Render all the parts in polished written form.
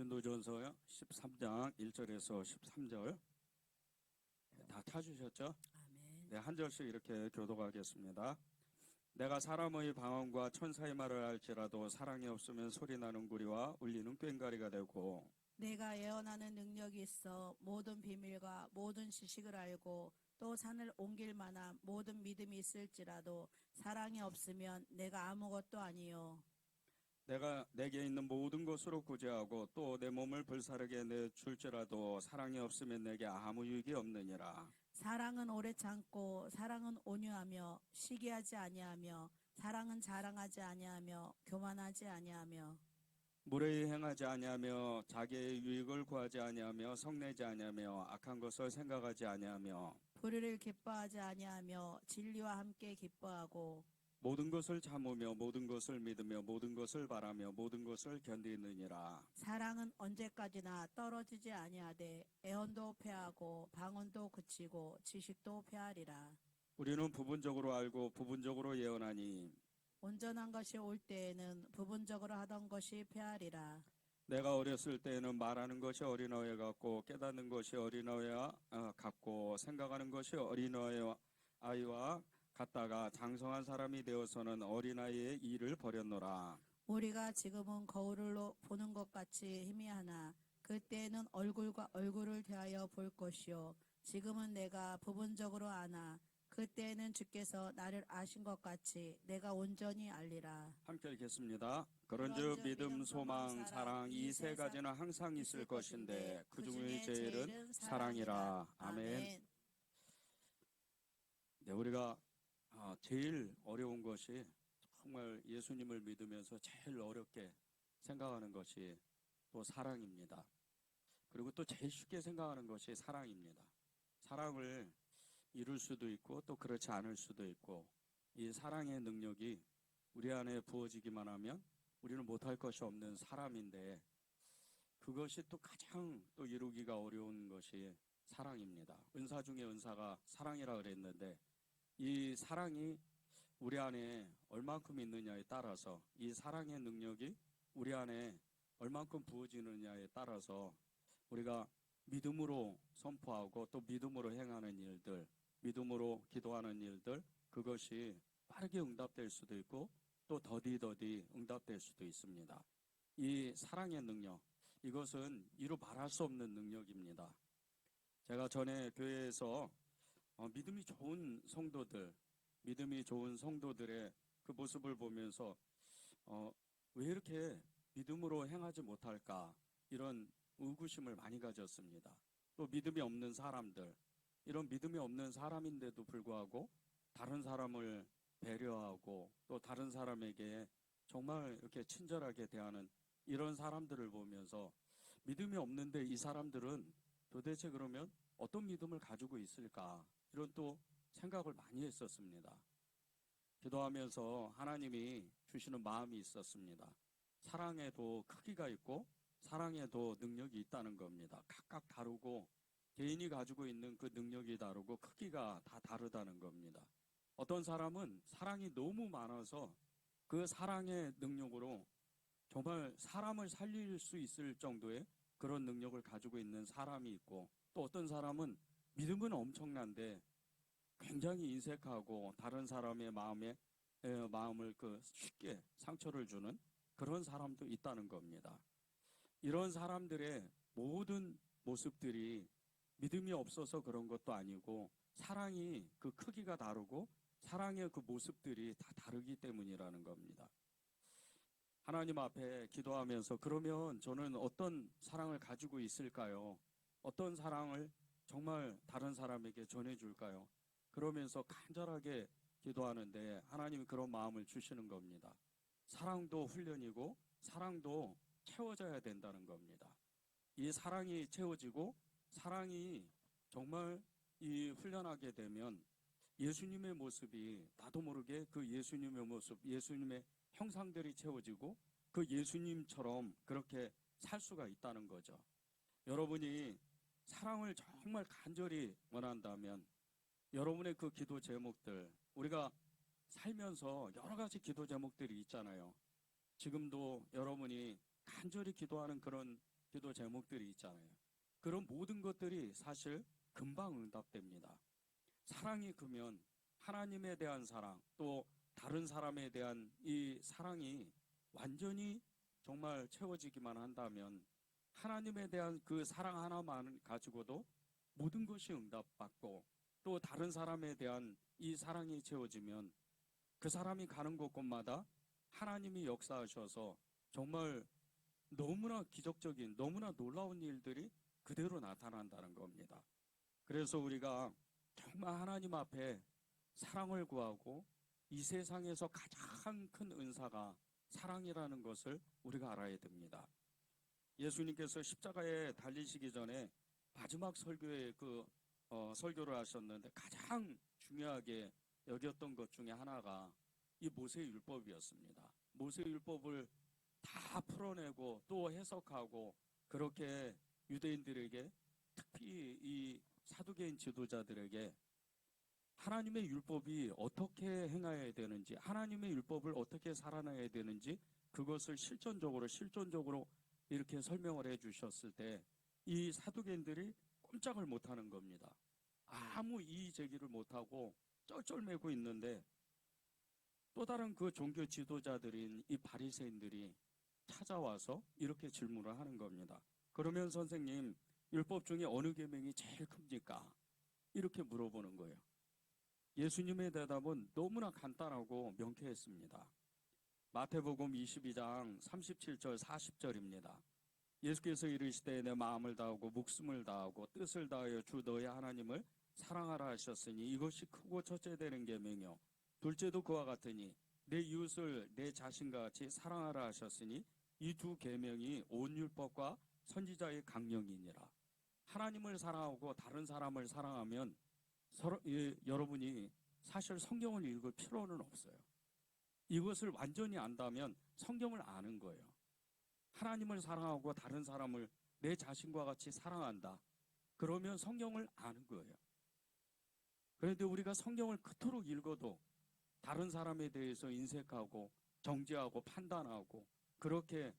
고린도전서 13장 1절에서 13절 다 찾으셨죠? 아멘. 네, 한 절씩 이렇게 교독하겠습니다. 내가 사람의 방언과 천사의 말을 알지라도 사랑이 없으면 소리나는 구리와 울리는 꽹과리가 되고, 내가 예언하는 능력이 있어 모든 비밀과 모든 지식을 알고 또 산을 옮길 만한 모든 믿음이 있을지라도 사랑이 없으면 내가 아무것도 아니요. 내가 내게 있는 모든 것으로 구제하고 또 내 몸을 불사르게 내줄지라도 사랑이 없으면 내게 아무 유익이 없느니라. 사랑은 오래 참고 사랑은 온유하며 시기하지 아니하며 사랑은 자랑하지 아니하며 교만하지 아니하며 무례히 행하지 아니하며 자기의 유익을 구하지 아니하며 성내지 아니하며 악한 것을 생각하지 아니하며 불의를 기뻐하지 아니하며 진리와 함께 기뻐하고 모든 것을 참으며 모든 것을 믿으며 모든 것을 바라며 모든 것을 견디느니라. 사랑은 언제까지나 떨어지지 아니하되 애언도 패하고 방언도 그치고 지식도 패하리라. 우리는 부분적으로 알고 부분적으로 예언하니 온전한 것이 올 때에는 부분적으로 하던 것이 패하리라. 내가 어렸을 때에는 말하는 것이 어린아이 같고 깨닫는 것이 어린아이 같고 생각하는 것이 어린아이와 같다가 장성한 사람이 되어서는 어린아이의 일을 버렸노라. 우리가 지금은 거울로 보는 것 같이 희미하나 그때에는 얼굴과 얼굴을 대하여 볼 것이요 지금은 내가 부분적으로 아나 그때에는 주께서 나를 아신 것 같이 내가 온전히 알리라. 함께 읽겠습니다. 그런즉 그런즉 믿음, 소망, 사랑 이 세 이 가지는 항상 있을 것인데 그 중에 제일은 제일은 사랑이라. 아멘. 아멘. 네, 우리가 제일 어려운 것이 정말 예수님을 믿으면서 제일 어렵게 생각하는 것이 또 사랑입니다. 그리고 또 제일 쉽게 생각하는 것이 사랑입니다. 사랑을 이룰 수도 있고 또 그렇지 않을 수도 있고 이 사랑의 능력이 우리 안에 부어지기만 하면 우리는 못할 것이 없는 사람인데 그것이 또 가장 또 이루기가 어려운 것이 사랑입니다. 은사 중에 은사가 사랑이라 그랬는데 이 사랑이 우리 안에 얼만큼 있느냐에 따라서 이 사랑의 능력이 우리 안에 얼만큼 부어지느냐에 따라서 우리가 믿음으로 선포하고 또 믿음으로 행하는 일들, 믿음으로 기도하는 일들, 그것이 빠르게 응답될 수도 있고 또 더디더디 응답될 수도 있습니다. 이 사랑의 능력, 이것은 이루 말할 수 없는 능력입니다. 제가 전에 교회에서 믿음이 좋은 성도들의 그 모습을 보면서 어, 왜 이렇게 믿음으로 행하지 못할까 이런 의구심을 많이 가졌습니다. 또 믿음이 없는 사람들, 이런 믿음이 없는 사람인데도 불구하고 다른 사람을 배려하고 또 다른 사람에게 정말 이렇게 친절하게 대하는 이런 사람들을 보면서 믿음이 없는데 이 사람들은 도대체 그러면 어떤 믿음을 가지고 있을까 이런 또 생각을 많이 했었습니다. 기도하면서 하나님이 주시는 마음이 있었습니다. 사랑에도 크기가 있고 사랑에도 능력이 있다는 겁니다. 각각 다르고 개인이 가지고 있는 그 능력이 다르고 크기가 다 다르다는 겁니다. 어떤 사람은 사랑이 너무 많아서 그 사랑의 능력으로 정말 사람을 살릴 수 있을 정도의 그런 능력을 가지고 있는 사람이 있고 또 어떤 사람은 믿음은 엄청난데 굉장히 인색하고 다른 사람의 마음을 그 쉽게 상처를 주는 그런 사람도 있다는 겁니다. 이런 사람들의 모든 모습들이 믿음이 없어서 그런 것도 아니고 사랑이 그 크기가 다르고 사랑의 그 모습들이 다 다르기 때문이라는 겁니다. 하나님 앞에 기도하면서 그러면 저는 어떤 사랑을 가지고 있을까요? 어떤 사랑을 정말 다른 사람에게 전해줄까요? 그러면서 간절하게 기도하는데 하나님이 그런 마음을 주시는 겁니다. 사랑도 훈련이고 사랑도 채워져야 된다는 겁니다. 이 사랑이 채워지고 사랑이 정말 이 훈련하게 되면 예수님의 모습이 나도 모르게 그 예수님의 모습, 예수님의 형상들이 채워지고 그 예수님처럼 그렇게 살 수가 있다는 거죠. 여러분이 사랑을 정말 간절히 원한다면 여러분의 그 기도 제목들, 우리가 살면서 여러 가지 기도 제목들이 있잖아요. 지금도 여러분이 간절히 기도하는 그런 기도 제목들이 있잖아요. 그런 모든 것들이 사실 금방 응답됩니다. 사랑이 크면 하나님에 대한 사랑, 또 다른 사람에 대한 이 사랑이 완전히 정말 채워지기만 한다면 하나님에 대한 그 사랑 하나만 가지고도 모든 것이 응답받고, 또 다른 사람에 대한 이 사랑이 채워지면 그 사람이 가는 곳곳마다 하나님이 역사하셔서 정말 너무나 기적적인, 너무나 놀라운 일들이 그대로 나타난다는 겁니다. 그래서 우리가 정말 하나님 앞에 사랑을 구하고, 이 세상에서 가장 큰 은사가 사랑이라는 것을 우리가 알아야 됩니다. 예수님께서 십자가에 달리시기 전에 마지막 설교에 설교를 하셨는데, 가장 중요하게 여겼던 것 중에 하나가 이 모세율법이었습니다. 모세율법을 다 풀어내고 또 해석하고, 그렇게 유대인들에게, 특히 이 사두개인 지도자들에게 하나님의 율법이 어떻게 행해야 되는지, 하나님의 율법을 어떻게 살아내야 되는지, 그것을 실존적으로 이렇게 설명을 해 주셨을 때 이 사두개인들이 꼼짝을 못하는 겁니다. 아무 이의 제기를 못하고 쩔쩔매고 있는데, 또 다른 그 종교 지도자들인 이 바리새인들이 찾아와서 이렇게 질문을 하는 겁니다. 그러면 선생님, 율법 중에 어느 계명이 제일 큽니까? 이렇게 물어보는 거예요. 예수님의 대답은 너무나 간단하고 명쾌했습니다. 마태복음 22장 37절 40절입니다. 예수께서 이르시되 내 마음을 다하고 목숨을 다하고 뜻을 다하여 주 너의 하나님을 사랑하라 하셨으니 이것이 크고 첫째 되는 계명이요 둘째도 그와 같으니 내 이웃을 내 자신과 같이 사랑하라 하셨으니 이 두 계명이 온 율법과 선지자의 강령이니라. 하나님을 사랑하고 다른 사람을 사랑하면 여러분이 사실 성경을 읽을 필요는 없어요. 이것을 완전히 안다면 성경을 아는 거예요. 하나님을 사랑하고 다른 사람을 내 자신과 같이 사랑한다. 그러면 성경을 아는 거예요. 그런데 우리가 성경을 그토록 읽어도 다른 사람에 대해서 인색하고 정죄하고 판단하고, 그렇게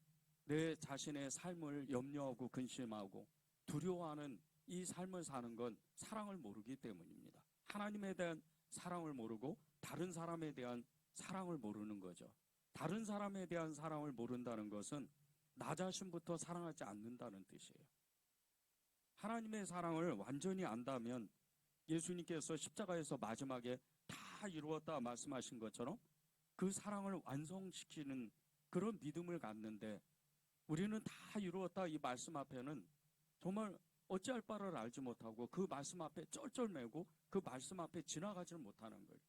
내 자신의 삶을 염려하고 근심하고 두려워하는 이 삶을 사는 건 사랑을 모르기 때문입니다. 하나님에 대한 사랑을 모르고 다른 사람에 대한 사랑을 모르는 거죠. 다른 사람에 대한 사랑을 모른다는 것은 나 자신부터 사랑하지 않는다는 뜻이에요. 하나님의 사랑을 완전히 안다면 예수님께서 십자가에서 마지막에 다 이루었다 말씀하신 것처럼 그 사랑을 완성시키는 그런 믿음을 갖는데, 우리는 다 이루었다 이 말씀 앞에는 정말 어찌할 바를 알지 못하고 그 말씀 앞에 쩔쩔매고 그 말씀 앞에 지나가지를 못하는 거예요.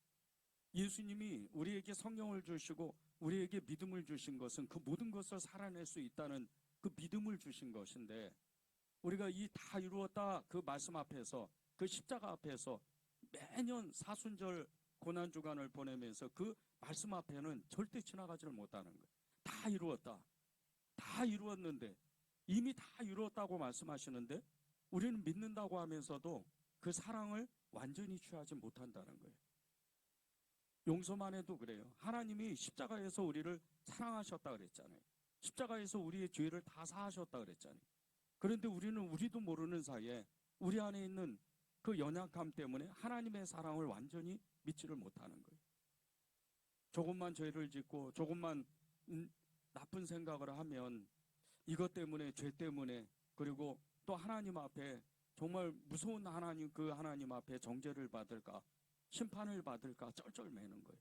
예수님이 우리에게 성령을 주시고 우리에게 믿음을 주신 것은 그 모든 것을 살아낼 수 있다는 그 믿음을 주신 것인데, 우리가 이 다 이루었다 그 말씀 앞에서, 그 십자가 앞에서 매년 사순절 고난주간을 보내면서 그 말씀 앞에는 절대 지나가지를 못하는 거예요. 다 이루었다. 다 이루었는데, 이미 다 이루었다고 말씀하시는데 우리는 믿는다고 하면서도 그 사랑을 완전히 취하지 못한다는 거예요. 용서만 해도 그래요. 하나님이 십자가에서 우리를 사랑하셨다 그랬잖아요. 십자가에서 우리의 죄를 다 사하셨다 그랬잖아요. 그런데 우리는 우리도 모르는 사이에 우리 안에 있는 그 연약함 때문에 하나님의 사랑을 완전히 믿지를 못하는 거예요. 조금만 죄를 짓고 조금만 나쁜 생각을 하면 이것 때문에, 죄 때문에, 그리고 또 하나님 앞에 정말 무서운 하나님, 그 하나님 앞에 정죄를 받을까, 심판을 받을까 쩔쩔매는 거예요.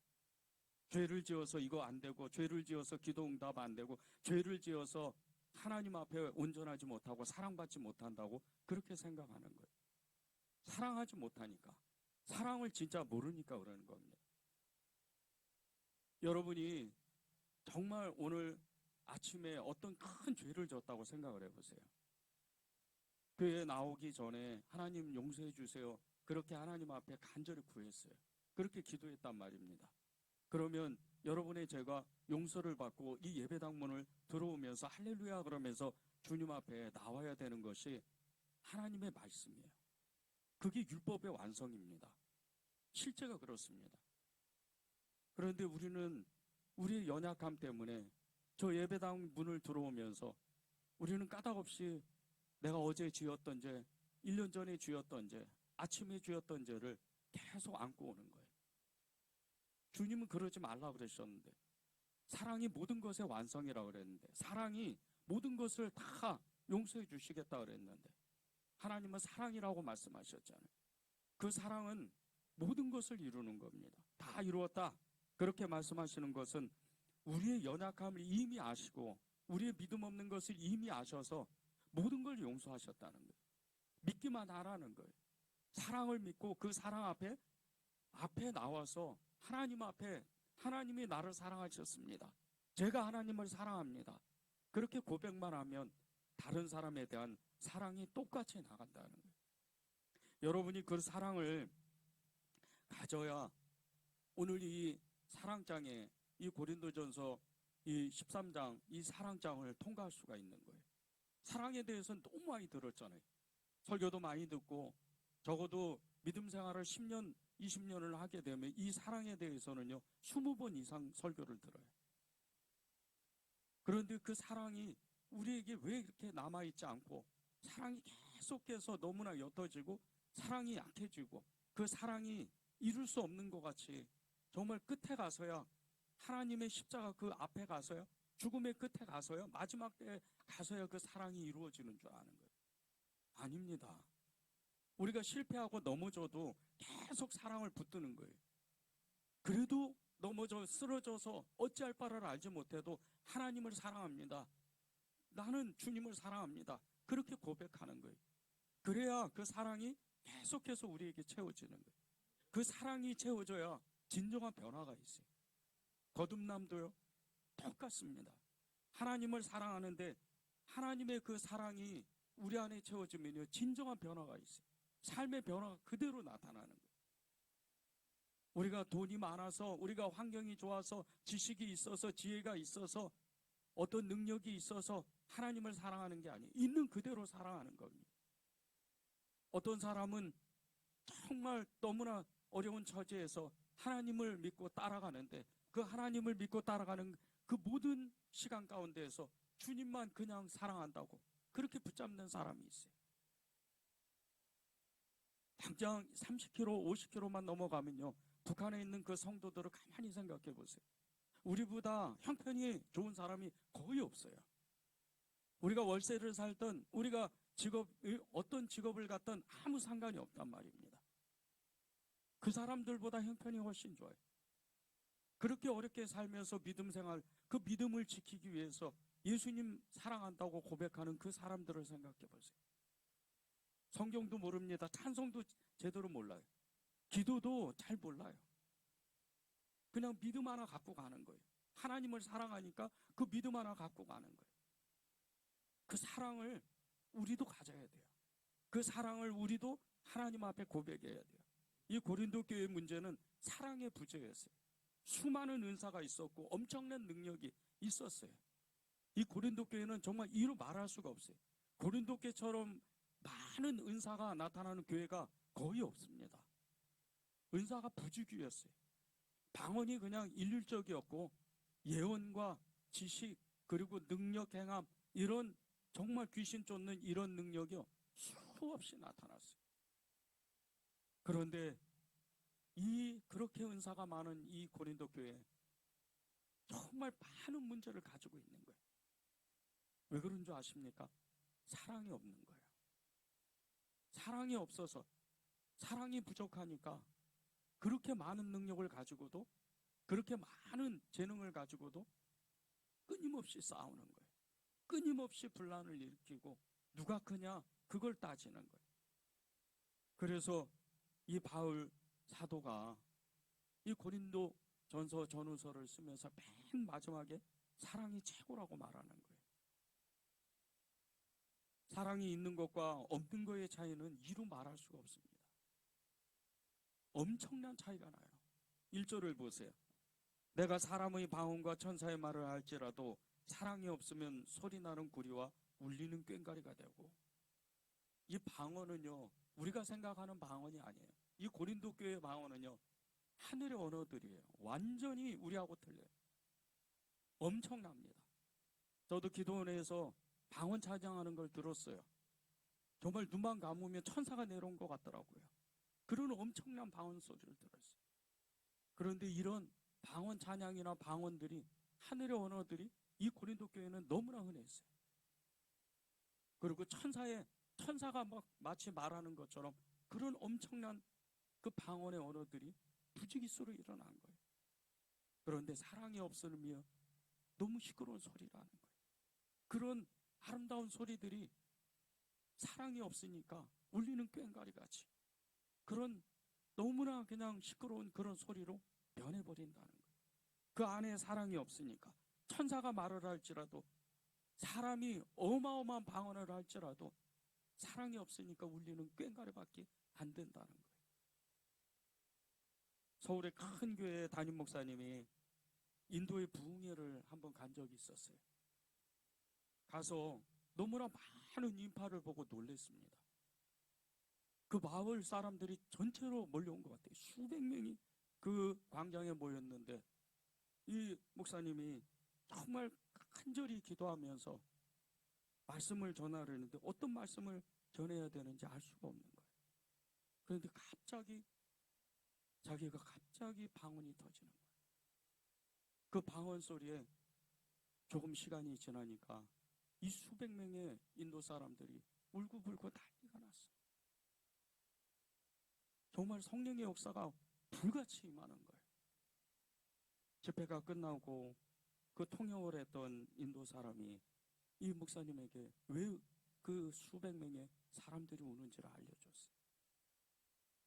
죄를 지어서 이거 안 되고, 죄를 지어서 기도 응답 안 되고, 죄를 지어서 하나님 앞에 온전하지 못하고 사랑받지 못한다고 그렇게 생각하는 거예요. 사랑하지 못하니까, 사랑을 진짜 모르니까 그러는 겁니다. 여러분이 정말 오늘 아침에 어떤 큰 죄를 졌다고 생각을 해보세요. 교회에 나오기 전에 하나님 용서해 주세요, 그렇게 하나님 앞에 간절히 구했어요. 그렇게 기도했단 말입니다. 그러면 여러분의 죄가 용서를 받고 이 예배당문을 들어오면서 할렐루야 그러면서 주님 앞에 나와야 되는 것이 하나님의 말씀이에요. 그게 율법의 완성입니다. 실제가 그렇습니다. 그런데 우리는 우리의 연약함 때문에 저 예배당 문을 들어오면서 우리는 까닭없이 내가 어제 지었던 죄, 1년 전에 지었던 죄, 아침에 지었던 죄를 계속 안고 오는 거예요. 주님은 그러지 말라 그러셨는데, 사랑이 모든 것의 완성이라고 그랬는데, 사랑이 모든 것을 다 용서해 주시겠다 그랬는데, 하나님은 사랑이라고 말씀하셨잖아요. 그 사랑은 모든 것을 이루는 겁니다. 다 이루었다 그렇게 말씀하시는 것은 우리의 연약함을 이미 아시고 우리의 믿음 없는 것을 이미 아셔서 모든 걸 용서하셨다는 거예요. 믿기만 하라는 거예요. 사랑을 믿고 그 사랑 앞에 나와서 하나님 앞에, 하나님이 나를 사랑하셨습니다, 제가 하나님을 사랑합니다, 그렇게 고백만 하면 다른 사람에 대한 사랑이 똑같이 나간다는 거예요. 여러분이 그 사랑을 가져야 오늘 이 사랑장에, 이 고린도전서 이 13장 이 사랑장을 통과할 수가 있는 거예요. 사랑에 대해서는 너무 많이 들었잖아요. 설교도 많이 듣고, 적어도 믿음 생활을 10년, 20년을 하게 되면 이 사랑에 대해서는요 20번 이상 설교를 들어요. 그런데 그 사랑이 우리에게 왜 이렇게 남아있지 않고, 사랑이 계속해서 너무나 옅어지고 사랑이 약해지고 그 사랑이 이룰 수 없는 것 같이, 정말 끝에 가서야, 하나님의 십자가 그 앞에 가서야, 죽음의 끝에 가서야, 마지막 때에 가서야 그 사랑이 이루어지는 줄 아는 거예요. 아닙니다. 우리가 실패하고 넘어져도 계속 사랑을 붙드는 거예요. 그래도 넘어져 쓰러져서 어찌할 바를 알지 못해도 하나님을 사랑합니다, 나는 주님을 사랑합니다, 그렇게 고백하는 거예요. 그래야 그 사랑이 계속해서 우리에게 채워지는 거예요. 그 사랑이 채워져야 진정한 변화가 있어요. 거듭남도요 똑같습니다. 하나님을 사랑하는데 하나님의 그 사랑이 우리 안에 채워지면요 진정한 변화가 있어요. 삶의 변화가 그대로 나타나는 거예요. 우리가 돈이 많아서, 우리가 환경이 좋아서, 지식이 있어서, 지혜가 있어서, 어떤 능력이 있어서 하나님을 사랑하는 게 아니에요. 있는 그대로 사랑하는 겁니다. 어떤 사람은 정말 너무나 어려운 처지에서 하나님을 믿고 따라가는데, 그 하나님을 믿고 따라가는 그 모든 시간 가운데에서 주님만 그냥 사랑한다고 그렇게 붙잡는 사람이 있어요. 당장 30km, 50km만 넘어가면요 북한에 있는 그 성도들을 가만히 생각해 보세요. 우리보다 형편이 좋은 사람이 거의 없어요. 우리가 월세를 살던, 우리가 어떤 직업을 갖던 아무 상관이 없단 말입니다. 그 사람들보다 형편이 훨씬 좋아요. 그렇게 어렵게 살면서 믿음 생활, 그 믿음을 지키기 위해서 예수님 사랑한다고 고백하는 그 사람들을 생각해 보세요. 성경도 모릅니다. 찬송도 제대로 몰라요. 기도도 잘 몰라요. 그냥 믿음 하나 갖고 가는 거예요. 하나님을 사랑하니까 그 믿음 하나 갖고 가는 거예요. 그 사랑을 우리도 가져야 돼요. 그 사랑을 우리도 하나님 앞에 고백해야 돼요. 이 고린도 교회의 문제는 사랑의 부재였어요. 수많은 은사가 있었고 엄청난 능력이 있었어요. 이 고린도 교회는 정말 이루 말할 수가 없어요. 고린도 교회처럼 많은 은사가 나타나는 교회가 거의 없습니다. 은사가 부주기였어요. 방언이 그냥 일률적이었고, 예언과 지식 그리고 능력 행함, 이런 정말 귀신 쫓는 이런 능력이 수없이 나타났어요. 그런데 그렇게 은사가 많은 이 고린도 교회, 정말 많은 문제를 가지고 있는 거예요. 왜 그런 줄 아십니까? 사랑이 없는 거예요. 사랑이 없어서, 사랑이 부족하니까 그렇게 많은 능력을 가지고도, 그렇게 많은 재능을 가지고도 끊임없이 싸우는 거예요. 끊임없이 분란을 일으키고 누가 크냐 그걸 따지는 거예요. 그래서 이 바울 사도가 이 고린도 전서 전후서를 쓰면서 맨 마지막에 사랑이 최고라고 말하는 거예요. 사랑이 있는 것과 없는 것의 차이는 이루 말할 수가 없습니다. 엄청난 차이가 나요. 1절을 보세요. 내가 사람의 방언과 천사의 말을 할지라도 사랑이 없으면 소리나는 구리와 울리는 꽹과리가 되고. 이 방언은요 우리가 생각하는 방언이 아니에요. 이 고린도 교회의 방언은요 하늘의 언어들이에요. 완전히 우리하고 틀려요. 엄청납니다. 저도 기도원에서 방언 찬양하는 걸 들었어요. 정말 눈만 감으면 천사가 내려온 것 같더라고요. 그런 엄청난 방언 소리를 들었어요. 그런데 이런 방언 찬양이나 방언들이, 하늘의 언어들이 이 고린도 교회는 너무나 흔했어요. 그리고 천사가 막 마치 말하는 것처럼 그런 엄청난 그 방언의 언어들이 부지기수로 일어난 거예요. 그런데 사랑이 없으며 너무 시끄러운 소리라는 거예요. 그런 아름다운 소리들이 사랑이 없으니까 울리는 꽹과리 같이 그런 너무나 그냥 시끄러운 그런 소리로 변해버린다는 거예요. 그 안에 사랑이 없으니까 천사가 말을 할지라도, 사람이 어마어마한 방언을 할지라도 사랑이 없으니까 울리는 꽹과리밖에 안 된다는 거예요. 서울의 큰 교회 담임 목사님이 인도의 부흥회를 한번 간 적이 있었어요. 가서 너무나 많은 인파를 보고 놀랐습니다. 그 마을 사람들이 전체로 몰려온 것 같아요. 수백 명이 그 광장에 모였는데 이 목사님이 정말 간절히 기도하면서 말씀을 전하려는데 어떤 말씀을 전해야 되는지 알 수가 없는 거예요. 그런데 자기가 갑자기 방언이 터지는 거예요. 그 방언 소리에 조금 시간이 지나니까 이 수백 명의 인도 사람들이 울고불고 난리가 났어요. 정말 성령의 역사가 불같이 임하는 거예요. 집회가 끝나고 그 통역을 했던 인도 사람이 이 목사님에게 왜 그 수백 명의 사람들이 우는지를 알려줬어요.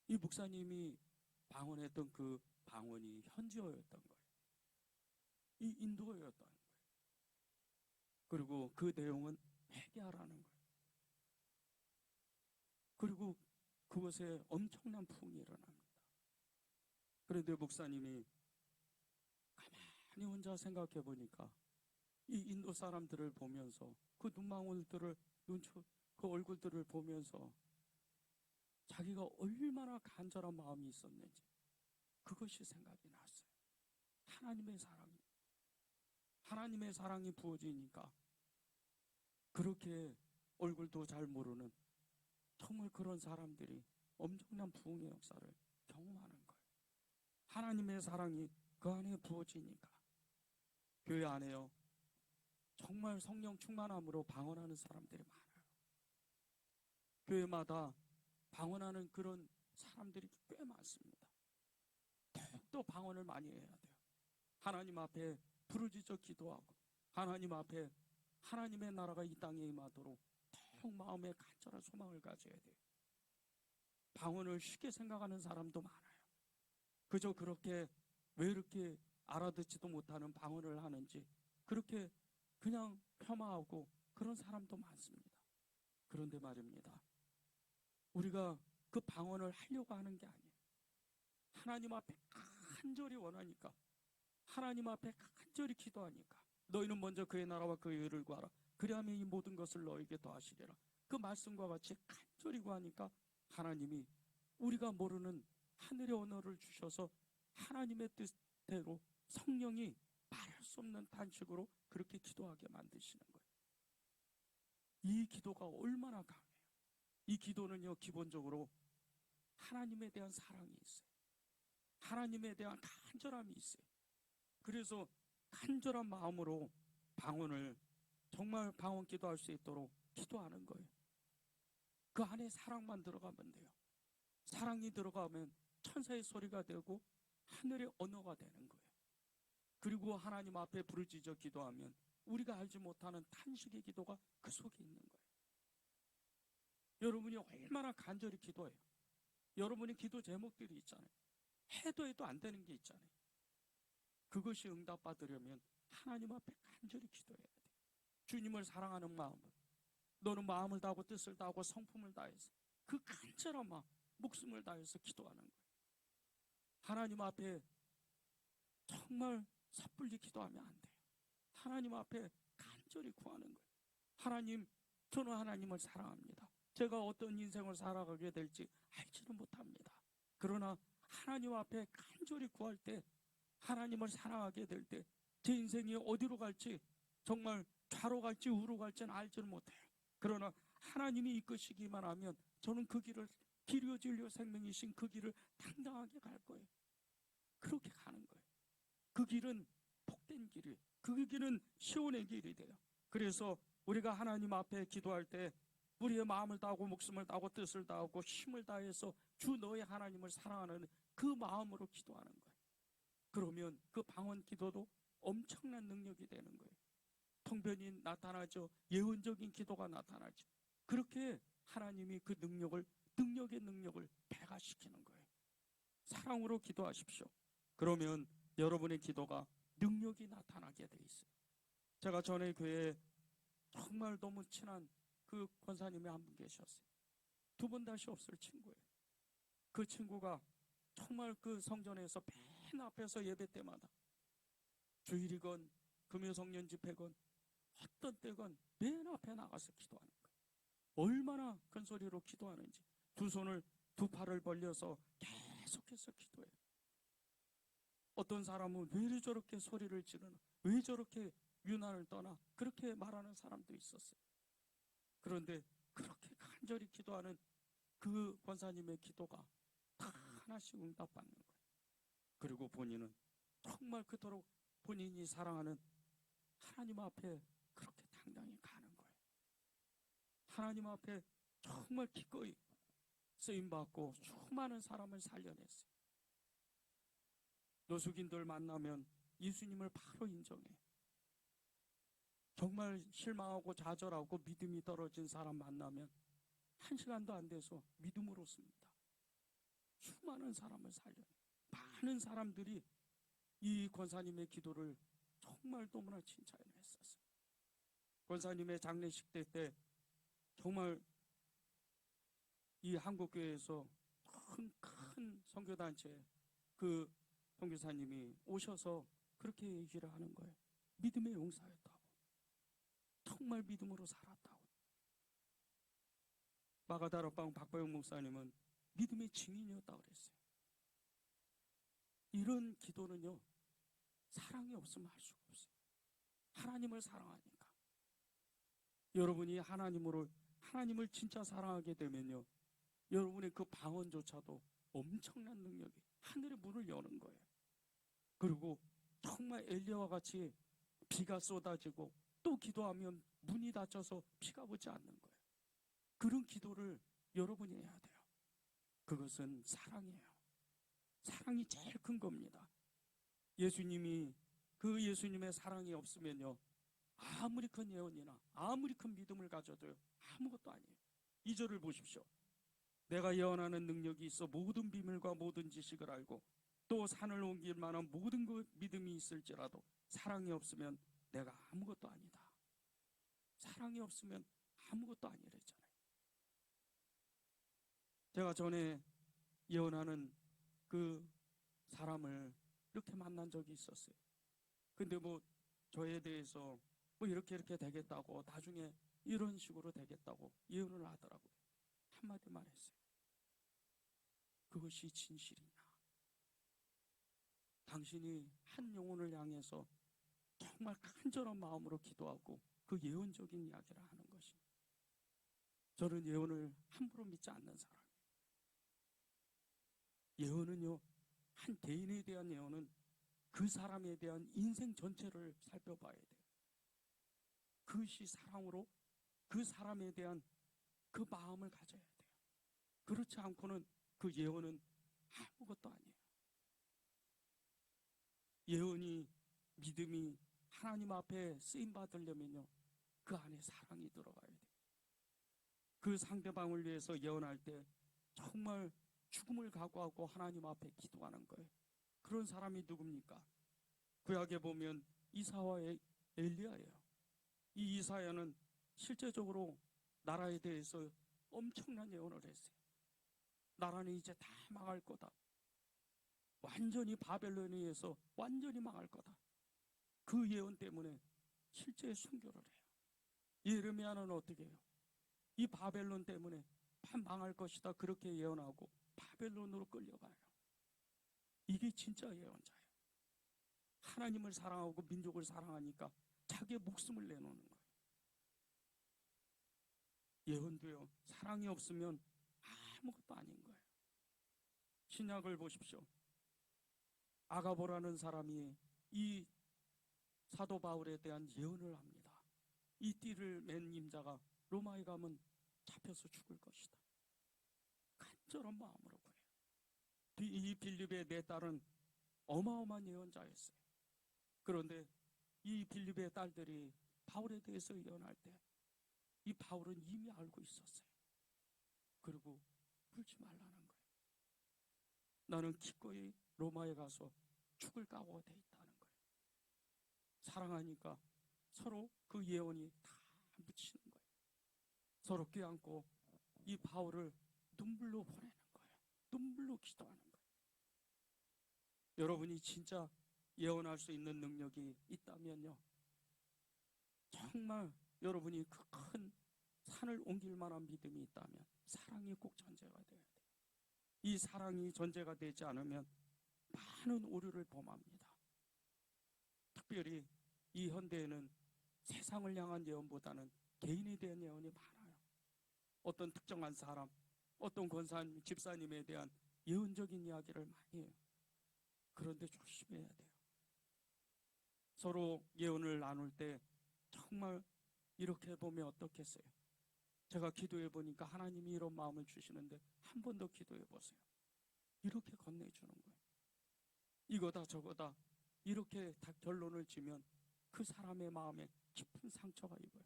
이 목사님이 방언했던 그 방언이 현지어였던 거예요. 이 인도어였다는 거예요. 그리고 그 내용은 회개하라는 거예요. 그리고 그곳에 엄청난 부흥이 일어납니다. 그런데 목사님이 가만히 혼자 생각해 보니까 이 인도 사람들을 보면서 그 눈망울들을 그 얼굴들을 보면서 자기가 얼마나 간절한 마음이 있었는지 그것이 생각이 났어요. 하나님의 사랑이 부어지니까 그렇게 얼굴도 잘 모르는 정말 그런 사람들이 엄청난 부흥의 역사를 경험하는 거예요. 하나님의 사랑이 그 안에 부어지니까 교회 안에요 정말 성령 충만함으로 방언하는 사람들이 많아요. 교회마다 방언하는 그런 사람들이 꽤 많습니다. 더욱더 방언을 많이 해야 돼요. 하나님 앞에 부르짖어 기도하고 하나님 앞에 하나님의 나라가 이 땅에 임하도록 더욱 마음에 간절한 소망을 가져야 돼요. 방언을 쉽게 생각하는 사람도 많아요. 그저 그렇게 왜 이렇게 알아듣지도 못하는 방언을 하는지 그렇게 그냥 폄하하고 그런 사람도 많습니다. 그런데 말입니다. 우리가 그 방언을 하려고 하는 게 아니에요. 하나님 앞에 간절히 원하니까, 하나님 앞에 간절히 기도하니까 너희는 먼저 그의 나라와 그의 의를 구하라. 그리하면 이 모든 것을 너에게 더하시리라. 그 말씀과 같이 간절히 구하니까 하나님이 우리가 모르는 하늘의 언어를 주셔서 하나님의 뜻대로 성령이 말할 수 없는 단식으로 그렇게 기도하게 만드시는 거예요. 이 기도가 얼마나 강해요. 이 기도는요 기본적으로 하나님에 대한 사랑이 있어요. 하나님에 대한 간절함이 있어요. 그래서 간절한 마음으로 방언을 정말 방언 기도할 수 있도록 기도하는 거예요. 그 안에 사랑만 들어가면 돼요. 사랑이 들어가면 천사의 소리가 되고 하늘의 언어가 되는 거예요. 그리고 하나님 앞에 부르짖어 기도하면 우리가 알지 못하는 탄식의 기도가 그 속에 있는 거예요. 여러분이 얼마나 간절히 기도해요. 여러분이 기도 제목들이 있잖아요. 해도 안 되는 게 있잖아요. 그것이 응답받으려면 하나님 앞에 간절히 기도해야 돼요. 주님을 사랑하는 마음으로 너는 마음을 다하고 뜻을 다하고 성품을 다해서 그 간절한 마음, 목숨을 다해서 기도하는 거예요. 하나님 앞에 정말 섣불리 기도하면 안 돼요. 하나님 앞에 간절히 구하는 거예요. 하나님, 저는 하나님을 사랑합니다. 제가 어떤 인생을 살아가게 될지 알지는 못합니다. 그러나 하나님 앞에 간절히 구할 때, 하나님을 사랑하게 될 때 제 인생이 어디로 갈지 정말 좌로 갈지 우로 갈지는 알지는 못해요. 그러나 하나님이 이끄시기만 하면 저는 그 길을, 길이요 진리요 생명이신 그 길을 당당하게 갈 거예요. 그렇게 가는 거예요. 그 길은 복된 길이에요. 그 길은 시온의 길이 돼요. 그래서 우리가 하나님 앞에 기도할 때 우리의 마음을 다하고 목숨을 다하고 뜻을 다하고 힘을 다해서 주 너의 하나님을 사랑하는 그 마음으로 기도하는 거예요. 그러면 그 방언 기도도 엄청난 능력이 되는 거예요. 통변이 나타나죠. 예언적인 기도가 나타나죠. 그렇게 하나님이 그 능력의 능력을 배가시키는 거예요. 사랑으로 기도하십시오. 그러면 여러분의 기도가 능력이 나타나게 돼 있어요. 제가 전에 교회에 정말 너무 친한 그 권사님이 한 분 계셨어요. 두 번 다시 없을 친구예요. 그 친구가 정말 그 성전에서 맨 앞에서 예배 때마다 주일이건 금요성년 집회건 어떤 때건 맨 앞에 나가서 기도하는 거예요. 얼마나 큰 소리로 기도하는지 두 손을 두 팔을 벌려서 계속해서 기도해요. 어떤 사람은 왜 저렇게 소리를 지르나, 왜 저렇게 유난을 떠나, 그렇게 말하는 사람도 있었어요. 그런데 그렇게 간절히 기도하는 그 권사님의 기도가 다 하나씩 응답받는 거예요. 그리고 본인은 정말 그토록 본인이 사랑하는 하나님 앞에 그렇게 당당히 가는 거예요. 하나님 앞에 정말 기꺼이 쓰임받고 수많은 사람을 살려냈어요. 노숙인들 만나면 예수님을 바로 인정해요. 정말 실망하고 좌절하고 믿음이 떨어진 사람 만나면 1시간도 안 돼서 믿음으로 씁니다. 수많은 사람을 살려요. 많은 사람들이 이 권사님의 기도를 정말 너무나 칭찬했었어요. 권사님의 장례식 때 정말 이 한국교회에서 큰 선교단체 그 선교사님이 오셔서 그렇게 얘기를 하는 거예요. 믿음의 용사였다고. 정말 믿음으로 살았다고. 마가다락방 박보영 목사님은 믿음의 증인이었다고 그랬어요. 이런 기도는요, 사랑이 없으면 할 수가 없어요. 하나님을 사랑하니까. 여러분이 하나님을 진짜 사랑하게 되면요, 여러분의 그 방언조차도 엄청난 능력이 하늘의 문을 여는 거예요. 그리고 정말 엘리야와 같이 비가 쏟아지고 또 기도하면 문이 닫혀서 비가 오지 않는 거예요. 그런 기도를 여러분이 해야 돼요. 그것은 사랑이에요. 사랑이 제일 큰 겁니다. 예수님의 사랑이 없으면요, 아무리 큰 예언이나 아무리 큰 믿음을 가져도요, 아무것도 아니에요. 2절을 보십시오. 내가 예언하는 능력이 있어 모든 비밀과 모든 지식을 알고 또 산을 옮길 만한 모든 그 믿음이 있을지라도 사랑이 없으면 내가 아무것도 아니다. 사랑이 없으면 아무것도 아니랬잖아요. 제가 전에 예언하는 그 사람을 이렇게 만난 적이 있었어요. 근데 저에 대해서 이렇게 되겠다고, 나중에 이런 식으로 되겠다고 예언을 하더라고요. 한마디만 했어요. 그것이 진실이냐? 당신이 한 영혼을 향해서 정말 간절한 마음으로 기도하고 그 예언적인 이야기를 하는 것입니다. 저는 예언을 함부로 믿지 않는 사람이에요. 예언은요, 한 개인에 대한 예언은 그 사람에 대한 인생 전체를 살펴봐야 돼요. 그것이 사랑으로 그 사람에 대한 그 마음을 가져야 돼요. 그렇지 않고는 그 예언은 아무것도 아니에요. 예언이, 믿음이 하나님 앞에 쓰임받으려면요, 그 안에 사랑이 들어가야 돼요. 그 상대방을 위해서 예언할 때 정말 죽음을 각오하고 하나님 앞에 기도하는 거예요. 그런 사람이 누굽니까? 구약에 보면 이사야의 엘리야예요. 이 이사야는 실제적으로 나라에 대해서 엄청난 예언을 했어요. 나라는 이제 다 망할 거다. 완전히 바벨론에 의해서 완전히 망할 거다. 그 예언 때문에 실제 순교를 해요. 예레미야는 어떻게 해요? 이 바벨론 때문에 다 망할 것이다. 그렇게 예언하고 바벨론으로 끌려가요. 이게 진짜 예언자예요. 하나님을 사랑하고 민족을 사랑하니까 자기의 목숨을 내놓는 거예요. 예언도요, 사랑이 없으면 아무것도 아닌 거예요. 신약을 보십시오. 아가보라는 사람이 이 사도 바울에 대한 예언을 합니다. 이 띠를 맨 임자가 로마에 가면 잡혀서 죽을 것이다. 간절한 마음으로 그래요. 이 빌립의 네 딸은 어마어마한 예언자였어요. 그런데 이 빌립의 딸들이 바울에 대해서 예언할 때 이 바울은 이미 알고 있었어요. 그리고 울지 말라는 거예요. 나는 기꺼이 로마에 가서 죽을 각오가 돼 있다는 거예요. 사랑하니까 서로 그 예언이 다 묻히는 거예요. 서로 껴안고 이 바울을 눈물로 보내는 거예요. 눈물로 기도하는 거예요. 여러분이 진짜 예언할 수 있는 능력이 있다면요, 정말 여러분이 그 큰 산을 옮길 만한 믿음이 있다면 사랑이 꼭 전제가 돼야 돼요. 이 사랑이 전제가 되지 않으면 많은 오류를 범합니다. 특별히 이 현대에는 세상을 향한 예언보다는 개인에 대한 예언이 많아요. 어떤 특정한 사람, 어떤 권사님, 집사님에 대한 예언적인 이야기를 많이 해요. 그런데 조심해야 돼요. 서로 예언을 나눌 때 정말 이렇게 보면 어떻겠어요? 제가 기도해 보니까 하나님이 이런 마음을 주시는데 한 번 더 기도해 보세요. 이렇게 건네주는 거예요. 이거다 저거다 이렇게 다 결론을 지면 그 사람의 마음에 깊은 상처가 입어요.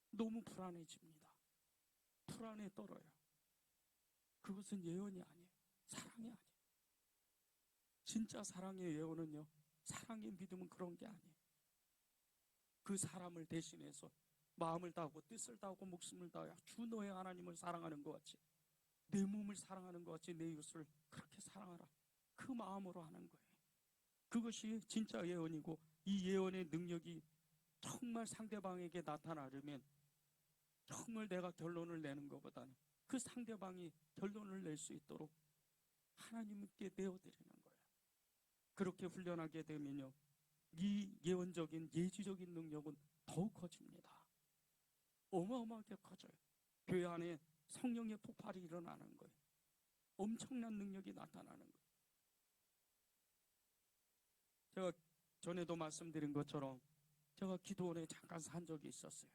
너무 불안해집니다. 불안에 떨어요. 그것은 예언이 아니에요. 사랑이 아니에요. 진짜 사랑의 예언은요, 사랑의 믿음은 그런 게 아니에요. 그 사람을 대신해서 마음을 다하고 뜻을 다하고 목숨을 다하여 주 너의 하나님을 사랑하는 것 같이, 내 몸을 사랑하는 것 같이 내 이웃을 그렇게 사랑하라. 그 마음으로 하는 거예요. 그것이 진짜 예언이고, 이 예언의 능력이 정말 상대방에게 나타나려면 정말 내가 결론을 내는 것보다는 그 상대방이 결론을 낼 수 있도록 하나님께 내어드리는 거예요. 그렇게 훈련하게 되면요, 이 예언적인 예지적인 능력은 더욱 커집니다. 어마어마하게 커져요. 교회 안에 성령의 폭발이 일어나는 거예요. 엄청난 능력이 나타나는 거예요. 제가 전에도 말씀드린 것처럼 제가 기도원에 잠깐 산 적이 있었어요.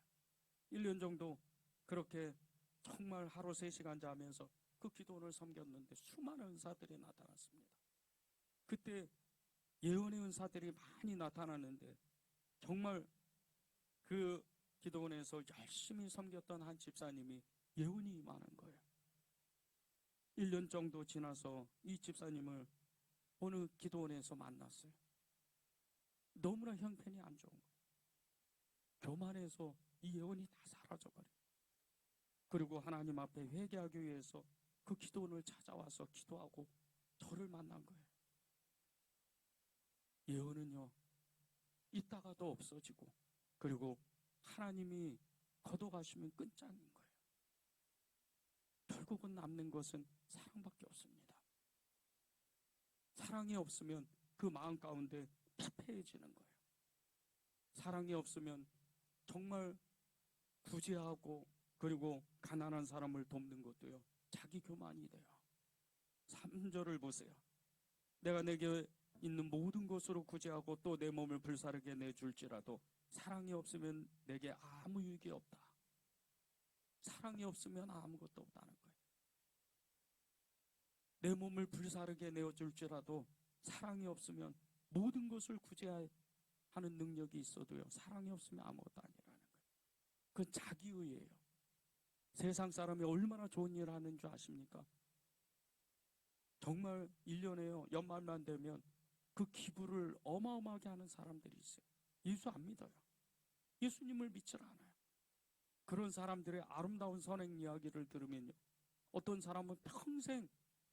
1년 정도 그렇게 정말 하루 3시간 자면서 그 기도원을 섬겼는데 수많은 은사들이 나타났습니다. 그때 예언의 은사들이 많이 나타났는데 정말 그 기도원에서 열심히 섬겼던 한 집사님이 예언이 임하는 거예요. 1년 정도 지나서 이 집사님을 어느 기도원에서 만났어요. 너무나 형편이 안 좋은 거예요. 교만해서 이 예언이 다 사라져버려요. 그리고 하나님 앞에 회개하기 위해서 그 기도원을 찾아와서 기도하고 저를 만난 거예요. 예언은요, 있다가도 없어지고, 그리고 하나님이 걷어가시면 끝장인 거예요. 결국은 남는 것은 사랑밖에 없습니다. 사랑이 없으면 그 마음 가운데 피폐해지는 거예요. 사랑이 없으면 정말 구제하고 그리고 가난한 사람을 돕는 것도요, 자기 교만이 돼요. 3절을 보세요. 내가 내게 있는 모든 것으로 구제하고 또 내 몸을 불사르게 내줄지라도 사랑이 없으면 내게 아무 유익이 없다. 사랑이 없으면 아무것도 없다는 거예요. 내 몸을 불사르게 내어줄지라도 사랑이 없으면 모든 것을 구제하는 능력이 있어도요, 사랑이 없으면 아무것도 아니라는 거예요. 그건 자기의예요. 세상 사람이 얼마나 좋은 일을 하는 줄 아십니까? 정말 1년에요, 연말만 되면 그 기부를 어마어마하게 하는 사람들이 있어요. 예수 안 믿어요. 예수님을 믿질 않아요. 그런 사람들의 아름다운 선행 이야기를 들으면요, 어떤 사람은 평생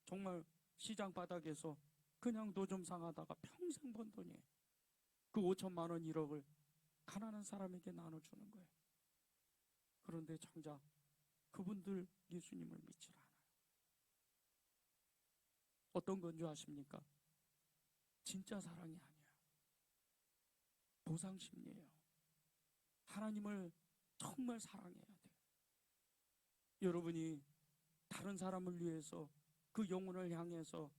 정말 시장 바닥에서 그냥 노점 상하다가 평생 번 돈이에요. 그 5천만 원 1억을 가난한 사람에게 나눠주는 거예요. 그런데 정작 그분들 예수님을 믿질 않아요. 어떤 건 줄 아십니까? 진짜 사랑이 아니에요. 보상심리예요. 하나님을 정말 사랑해야 돼요. 여러분이 다른 사람을 위해서 그 영혼을 향해서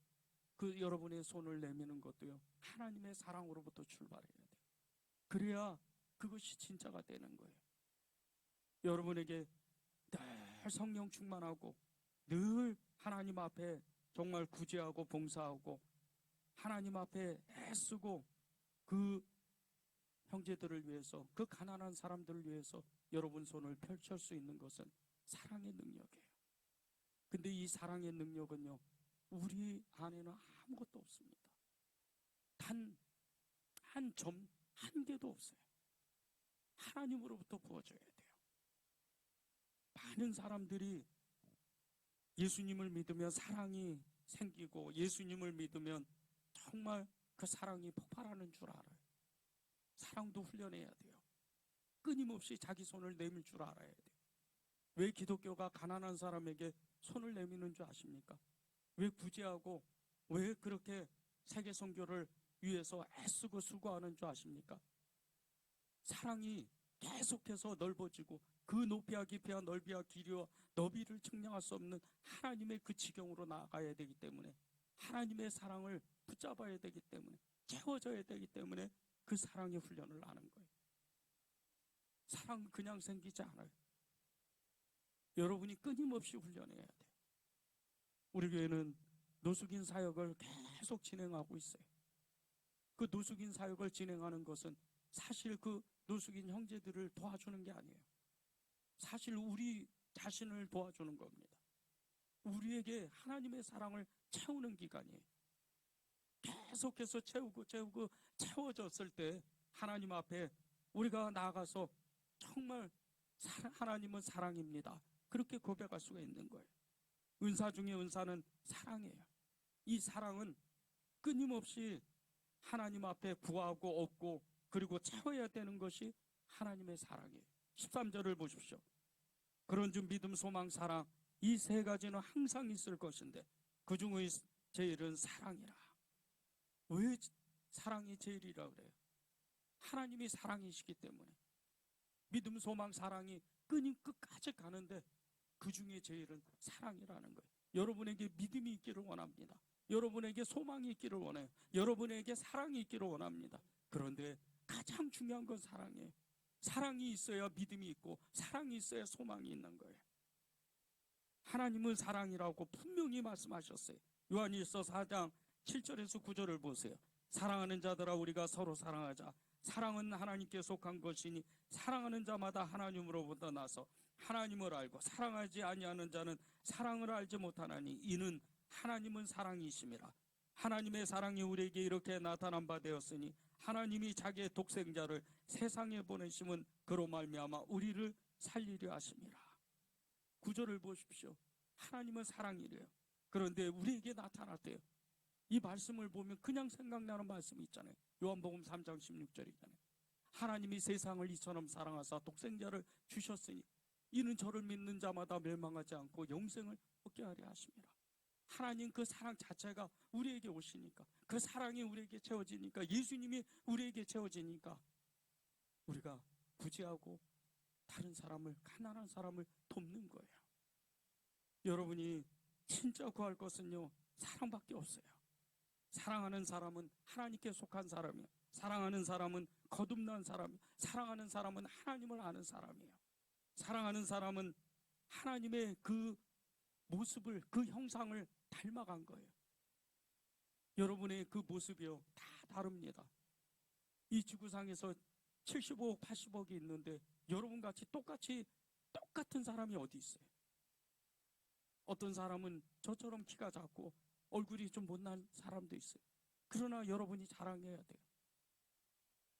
그 여러분의 손을 내미는 것도요, 하나님의 사랑으로부터 출발해야 돼요. 그래야 그것이 진짜가 되는 거예요. 여러분에게 늘 성령 충만하고 늘 하나님 앞에 정말 구제하고 봉사하고 하나님 앞에 애쓰고 그 형제들을 위해서, 그 가난한 사람들을 위해서 여러분 손을 펼칠 수 있는 것은 사랑의 능력이에요. 근데 이 사랑의 능력은요, 우리 안에는 아무것도 없습니다. 단 한 점, 한 개도 없어요. 하나님으로부터 부어줘야 돼요. 많은 사람들이 예수님을 믿으면 사랑이 생기고 예수님을 믿으면 정말 그 사랑이 폭발하는 줄 알아요. 사랑도 훈련해야 돼요. 끊임없이 자기 손을 내밀 줄 알아야 돼요. 왜 기독교가 가난한 사람에게 손을 내미는 줄 아십니까? 왜 구제하고 왜 그렇게 세계 선교를 위해서 애쓰고 수고하는 줄 아십니까? 사랑이 계속해서 넓어지고 그 높이와 깊이와 넓이와 길이와 너비를 측량할 수 없는 하나님의 그 지경으로 나아가야 되기 때문에, 하나님의 사랑을 붙잡아야 되기 때문에, 채워져야 되기 때문에 그 사랑의 훈련을 하는 거예요. 사랑은 그냥 생기지 않아요. 여러분이 끊임없이 훈련해야 돼요. 우리 교회는 노숙인 사역을 계속 진행하고 있어요. 그 노숙인 사역을 진행하는 것은 사실 그 노숙인 형제들을 도와주는 게 아니에요. 사실 우리 자신을 도와주는 겁니다. 우리에게 하나님의 사랑을 채우는 기간이에요. 계속해서 채우고 채워졌을 때 하나님 앞에 우리가 나아가서 정말 하나님은 사랑입니다, 그렇게 고백할 수가 있는 거예요. 은사 중에 은사는 사랑이에요. 이 사랑은 끊임없이 하나님 앞에 구하고 얻고 그리고 채워야 되는 것이 하나님의 사랑이에요. 13절을 보십시오. 그런즉 믿음, 소망, 사랑, 이 세 가지는 항상 있을 것인데 그 중의 제일은 사랑이라. 왜 사랑이 제일이라 그래요? 하나님이 사랑이시기 때문에. 믿음, 소망, 사랑이 끊임 끝까지 가는데 그 중에 제일은 사랑이라는 거예요. 여러분에게 믿음이 있기를 원합니다. 여러분에게 소망이 있기를 원해요. 여러분에게 사랑이 있기를 원합니다. 그런데 가장 중요한 건 사랑이에요. 사랑이 있어야 믿음이 있고 사랑이 있어야 소망이 있는 거예요. 하나님은 사랑이라고 분명히 말씀하셨어요. 요한일서 4장 7절에서 9절을 보세요. 사랑하는 자들아, 우리가 서로 사랑하자. 사랑은 하나님께 속한 것이니 사랑하는 자마다 하나님으로부터 나서 하나님을 알고 사랑하지 아니하는 자는 사랑을 알지 못하나니 이는 하나님은 사랑이심이라. 하나님의 사랑이 우리에게 이렇게 나타난 바 되었으니 하나님이 자기의 독생자를 세상에 보내심은 그로 말미암아 우리를 살리려 하심이라. 구절을 보십시오. 하나님은 사랑이래요. 그런데 우리에게 나타났대요. 이 말씀을 보면 그냥 생각나는 말씀이 있잖아요. 요한복음 3장 16절이잖아요. 하나님이 세상을 이처럼 사랑하사 독생자를 주셨으니 이는 저를 믿는 자마다 멸망하지 않고 영생을 얻게 하려 하심이라. 하나님 그 사랑 자체가 우리에게 오시니까, 그 사랑이 우리에게 채워지니까, 예수님이 우리에게 채워지니까 우리가 구제하고 다른 사람을, 가난한 사람을 돕는 거예요. 여러분이 진짜 구할 것은요, 사랑밖에 없어요. 사랑하는 사람은 하나님께 속한 사람이에요. 사랑하는 사람은 거듭난 사람이에요. 사랑하는 사람은 하나님을 아는 사람이에요. 사랑하는 사람은 하나님의 그 모습을, 그 형상을 닮아간 거예요. 여러분의 그 모습이요, 다 다릅니다. 이 지구상에서 75억, 80억이 있는데 여러분같이 똑같은 사람이 어디 있어요? 어떤 사람은 저처럼 키가 작고 얼굴이 좀 못난 사람도 있어요. 그러나 여러분이 자랑해야 돼요.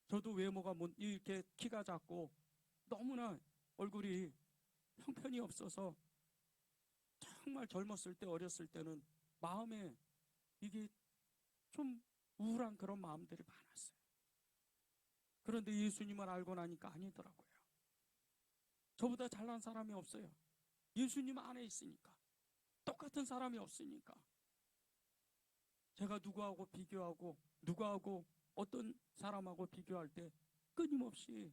저도 외모가 이렇게 키가 작고 너무나 얼굴이 형편이 없어서 정말 젊었을 때, 어렸을 때는 마음에 이게 좀 우울한 그런 마음들이 많았어요. 그런데 예수님을 알고 나니까 아니더라고요. 저보다 잘난 사람이 없어요. 예수님 안에 있으니까. 똑같은 사람이 없으니까. 제가 누구하고 비교하고 누구하고 어떤 사람하고 비교할 때 끊임없이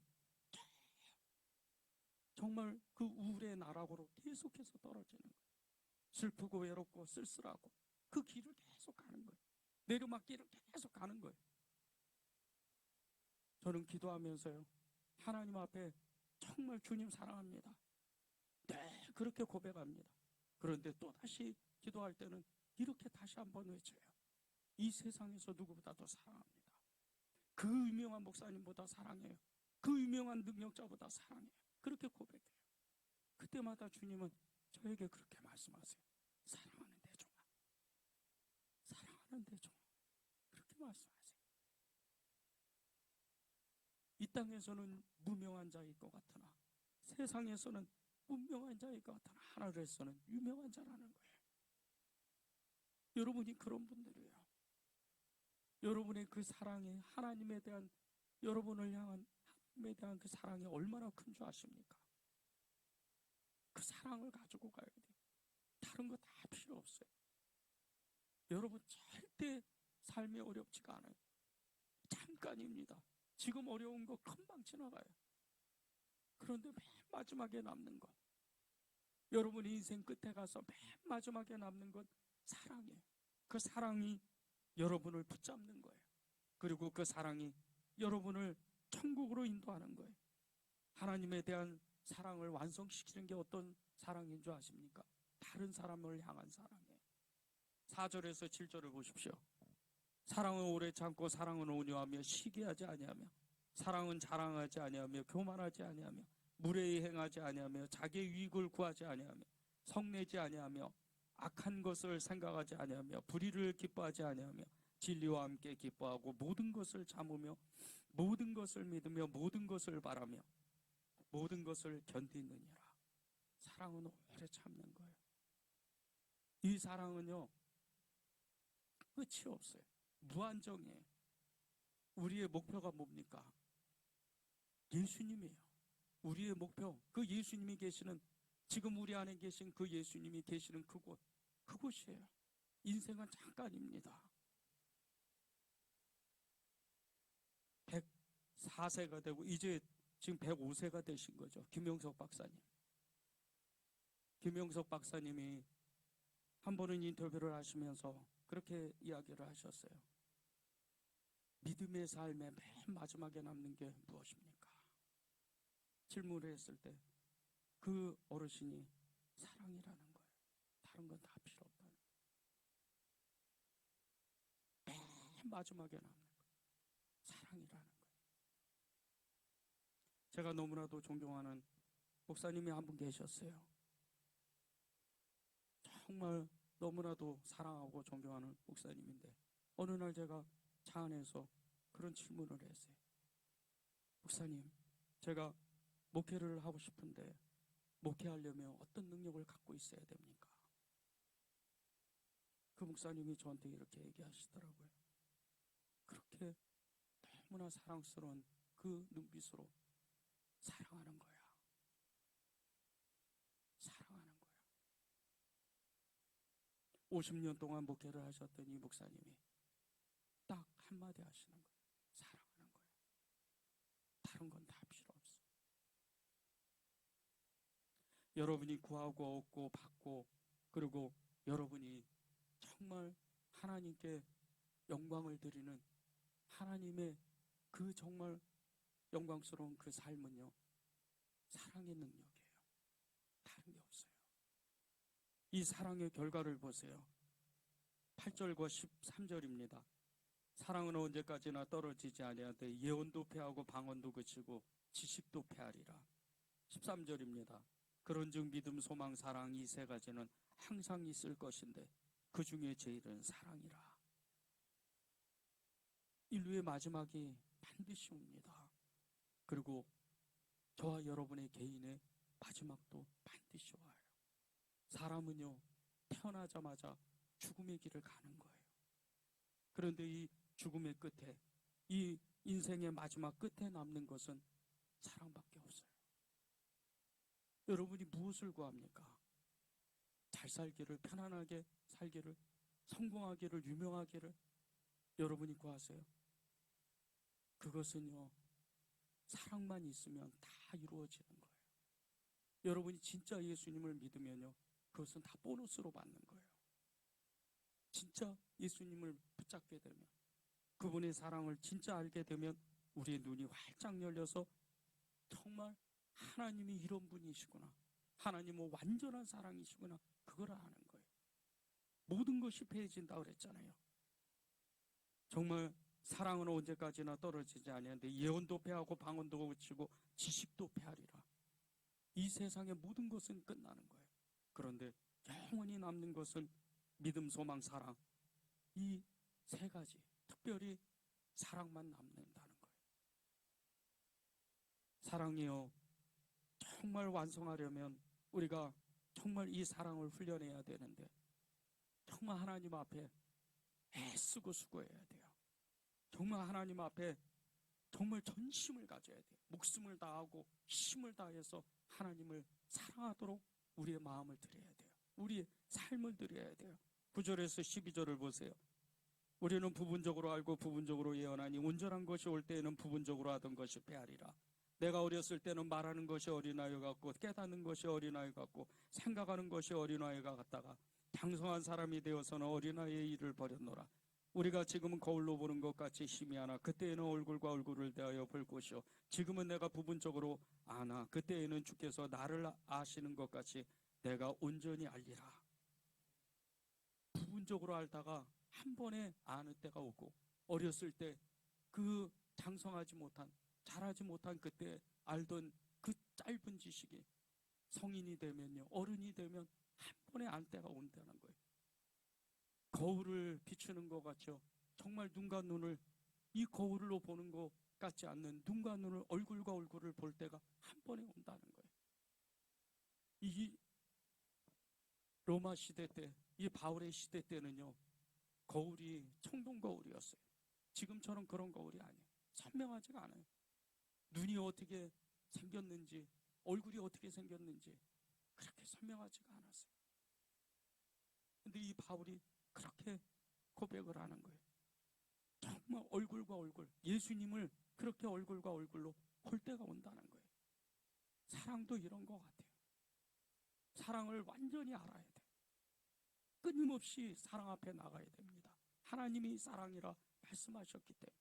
정말 그 우울의 나락으로 계속해서 떨어지는 거예요. 슬프고 외롭고 쓸쓸하고 그 길을 계속 가는 거예요. 내리막길을 계속 가는 거예요. 저는 기도하면서요, 하나님 앞에 정말 주님 사랑합니다. 네, 그렇게 고백합니다. 그런데 또다시 기도할 때는 이렇게 다시 한번 외쳐요. 이 세상에서 누구보다 더 사랑합니다. 그 유명한 목사님보다 사랑해요. 그 유명한 능력자보다 사랑해요. 그렇게 고백해요. 그때마다 주님은 저에게 그렇게 말씀하세요. 사랑하는 내 종아, 사랑하는 내 종아, 그렇게 말씀하세요. 이 땅에서는 무명한 자일 것 같으나 세상에서는 무명한 자일 것 같으나 하늘에서는 유명한 자라는 거예요. 여러분이 그런 분들이에요. 여러분의 그 사랑이, 하나님에 대한, 여러분을 향한 하나님에 대한 그 사랑이 얼마나 큰 줄 아십니까? 그 사랑을 가지고 가야 돼요. 다른 거 다 필요 없어요. 여러분 절대 삶이 어렵지가 않아요. 잠깐입니다. 지금 어려운 거 금방 지나가요. 그런데 맨 마지막에 남는 것, 여러분의 인생 끝에 가서 맨 마지막에 남는 건 사랑이에요. 그 사랑이 여러분을 붙잡는 거예요. 그리고 그 사랑이 여러분을 천국으로 인도하는 거예요. 하나님에 대한 사랑을 완성시키는 게 어떤 사랑인 줄 아십니까? 다른 사람을 향한 사랑이에요. 4절에서 7절을 보십시오. 사랑은 오래 참고 사랑은 온유하며 시기하지 아니하며 사랑은 자랑하지 아니하며 교만하지 아니하며 무례히 행하지 아니하며 자기의 유익을 구하지 아니하며 성내지 아니하며 악한 것을 생각하지 아니하며 불의를 기뻐하지 아니하며 진리와 함께 기뻐하고 모든 것을 참으며 모든 것을 믿으며 모든 것을 바라며 모든 것을 견디느니라. 사랑은 오래 참는 거예요. 이 사랑은요, 끝이 없어요. 무한정이에요. 우리의 목표가 뭡니까? 예수님이에요. 우리의 목표, 그 예수님이 계시는, 지금 우리 안에 계신 그 예수님이 계시는 그곳, 그곳이에요. 인생은 잠깐입니다. 104세가 되고 이제 지금 105세가 되신 거죠. 김영석 박사님. 김영석 박사님이 한 번은 인터뷰를 하시면서 그렇게 이야기를 하셨어요. 믿음의 삶의 맨 마지막에 남는 게 무엇입니까? 질문을 했을 때 그 어르신이 사랑이라는 거예요. 다른 건 다 필요 없다는 거예요. 맨 마지막에 남는 거예요. 사랑이라는 거예요. 제가 너무나도 존경하는 목사님이 한 분 계셨어요. 정말 너무나도 사랑하고 존경하는 목사님인데 어느 날 제가 차 안에서 그런 질문을 했어요. 목사님, 제가 목회를 하고 싶은데 목회하려면 어떤 능력을 갖고 있어야 됩니까? 그 목사님이 저한테 이렇게 얘기하시더라고요. 그렇게 너무나 사랑스러운 그 눈빛으로 사랑하는 거야. 사랑하는 거야. 50년 동안 목회를 하셨던 이 목사님이 딱 한마디 하시는 거예요. 사랑하는 거예요. 다른 건 다 필요 없어. 여러분이 구하고 얻고 받고 그리고 여러분이 정말 하나님께 영광을 드리는 하나님의 그 정말 영광스러운 그 삶은요, 사랑의 능력이에요. 다른 게 없어요. 이 사랑의 결과를 보세요. 8절과 13절입니다. 사랑은 언제까지나 떨어지지 아니하되 예언도 패하고 방언도 그치고 지식도 패하리라. 13절입니다. 그런즉 믿음, 소망, 사랑 이 세 가지는 항상 있을 것인데 그 중에 제일은 사랑이라. 인류의 마지막이 반드시 옵니다. 그리고 저와 여러분의 개인의 마지막도 반드시 와요. 사람은요, 태어나자마자 죽음의 길을 가는 거예요. 그런데 이 죽음의 끝에, 이 인생의 마지막 끝에 남는 것은 사랑밖에 없어요. 여러분이 무엇을 구합니까? 잘 살기를, 편안하게 살기를, 성공하기를, 유명하기를 여러분이 구하세요? 그것은요, 사랑만 있으면 다 이루어지는 거예요. 여러분이 진짜 예수님을 믿으면요, 그것은 다 보너스로 받는 거예요. 진짜 예수님을 붙잡게 되면, 그분의 사랑을 진짜 알게 되면 우리의 눈이 활짝 열려서 정말 하나님이 이런 분이시구나, 하나님은 완전한 사랑이시구나, 그걸 아는 거예요. 모든 것이 패해진다 그랬잖아요. 정말 사랑은 언제까지나 떨어지지 아니하는데 예언도 패하고 방언도 그치고 지식도 패하리라. 이 세상의 모든 것은 끝나는 거예요. 그런데 영원히 남는 것은 믿음, 소망, 사랑, 이 세 가지, 특별히 사랑만 남는다는 거예요. 사랑이요, 정말 완성하려면 우리가 정말 이 사랑을 훈련해야 되는데, 정말 하나님 앞에 애쓰고 수고해야 돼요. 정말 하나님 앞에 정말 전심을 가져야 돼요. 목숨을 다하고 힘을 다해서 하나님을 사랑하도록 우리의 마음을 드려야 돼요. 우리의 삶을 드려야 돼요. 9절에서 12절을 보세요. 우리는 부분적으로 알고 부분적으로 예언하니 온전한 것이 올 때에는 부분적으로 하던 것이 패하리라. 내가 어렸을 때는 말하는 것이 어린아이 같고 깨닫는 것이 어린아이 같고 생각하는 것이 어린아이가 같다가 장성한 사람이 되어서는 어린아이의 일을 버렸노라. 우리가 지금은 거울로 보는 것 같이 희미하나 그때에는 얼굴과 얼굴을 대하여 볼 것이요 지금은 내가 부분적으로 아나 그때에는 주께서 나를 아시는 것 같이 내가 온전히 알리라. 부분적으로 알다가 한 번에 아는 때가 오고, 어렸을 때 그 장성하지 못한, 잘하지 못한 그때 알던 그 짧은 지식이 성인이 되면요, 어른이 되면 한 번에 안 때가 온다는 거예요. 거울을 비추는 것 같죠. 정말 눈과 눈을, 이 거울로 보는 것 같지 않는 눈과 눈을, 얼굴과 얼굴을 볼 때가 한 번에 온다는 거예요. 이 로마 시대 때, 이 바울의 시대 때는요, 거울이 청동 거울이었어요. 지금처럼 그런 거울이 아니에요. 선명하지가 않아요. 눈이 어떻게 생겼는지, 얼굴이 어떻게 생겼는지 그렇게 선명하지가 않았어요. 근데 이 바울이 그렇게 고백을 하는 거예요. 정말 얼굴과 얼굴, 예수님을 그렇게 얼굴과 얼굴로 볼 때가 온다는 거예요. 사랑도 이런 것 같아요. 사랑을 완전히 알아야 돼요. 끊임없이 사랑 앞에 나가야 됩니다. 하나님이 사랑이라 말씀하셨기 때문에